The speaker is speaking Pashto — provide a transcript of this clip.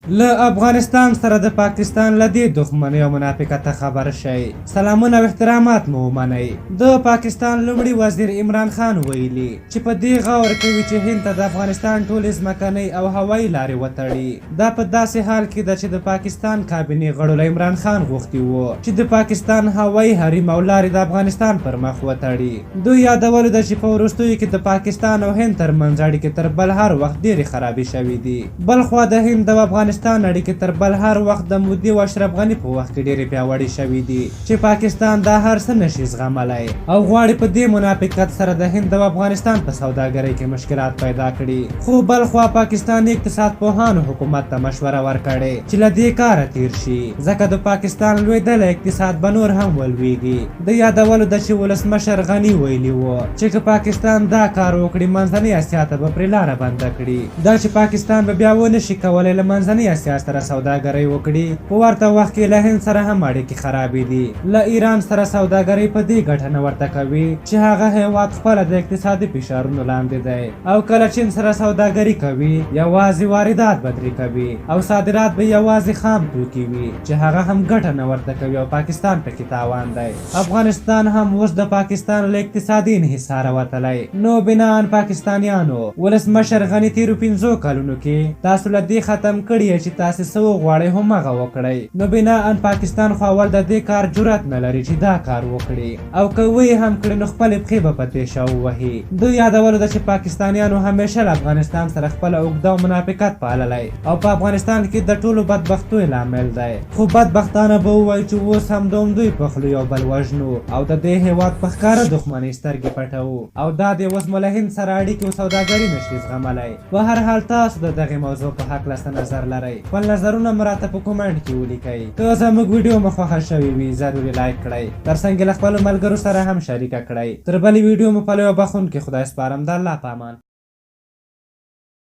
له افغانستان سره د پاکستان له دې دښمنۍ او منافقته خبر شئ. سلامونه او احترامات مو ومنئ. د پاکستان لومړي وزیر عمران خان ویلي چې په دې غور کوي چې هند ته د افغانستان ټولې ځمکنۍ او هوایي لارې وتړي. دا په داسې حال کې ده چې د پاکستان کابینې غړو له عمران خان غوښتي وو چې د پاکستان هوایي حریم او لارې د افغانستان پر مخ وتړي. دوی یادولو ده چې په وروستیو کې د پاکستان او هند ترمنځ اړیکې تر بل هر وخت ډېرې خرابې شوي دي. بلخوا د هند او افغانستان اړیکې تر بل هر وخت د مودي او اشرف غني په وخت کې ډېرې پیاوړې شوي دي چې پاکستان دا هر څه نشي زغملی او غواړي په دې منافقت سره د هند او افغانستان په سوداګرۍ کې مشکلات پیدا کړي. خو بلخوا پاکستاني اقتصاد پوهانو حکومت ته مشوره ورکړې چې له دې کاره تیر شي ځکه د پاکستان لویدلی اقتصاد به نور هم ولویږي. د یادولو ده چې ولسمشر غني ویلي وو چې که پاکستان دا کار وکړي منځنۍ اسیا ته به پرې لاره بنده کړي. دا چې پاکستان به بیا ونشي کولی له منځنۍ اسیا سره سوداګرۍ وکړي. په ورته وخت کې له هند سره هم اړیکې خرابې دي. له ایران سره سوداګرۍ په دې ګټه نه ورته کوي چې هغه هیواد خپله د اقتصادي فشارونو لاندې دی او کله چین سره سوداګري کوي یوازې واردات به ترې کوي او صادرات به یوازې خام توکي وي چې هغه هم ګټه نه ورته کوي او پاکستان پکې تاوان دی. افغانستان هم اوس د پاکستان له اقتصادي انحصاره وتلی. نو بناً پاکستانیانو ولسمشر غني تېرو 5 کلونو کې تاسو له دې ختم کړي چې تاسې څه وغواړئ همغه وکړئ. نو بناً پاکستان خو اول د دې کار جرأت نه لري چې دا کار وکړي او که ویې هم کړي نو خپلې پښې به په تېشه ووهي. دوی یادولو ده چې پاکستانیانو همیشه له افغانستان سره خپله اوږده او منافقت پاللی او په افغانستان کې د ټولو بدبختیو لامل دی. خو بدبختانه به ووایي چې اوس هم دوی په خولو یو بل وژنو او د دې هېواد په ښکاره دښمنۍ سترګې پټوو او دا د اوس مو له هند سره اړیکې او سوداګري نشي زغملی. په هر حال تاسو د دغې موضوع په هکله څه نظر لرئ؟ خپل نظرونه مو راته په کومنټ کې ولیکئ. که زموږ ویډیو مو خوښه شوې وي ضروري لایک کړئ، ترڅنګ له خپلو ملګرو سره هم شریکه کړئ. تر بلې ویډیو مو په لویو بخښونکي خدای سپارم. د الله په امان.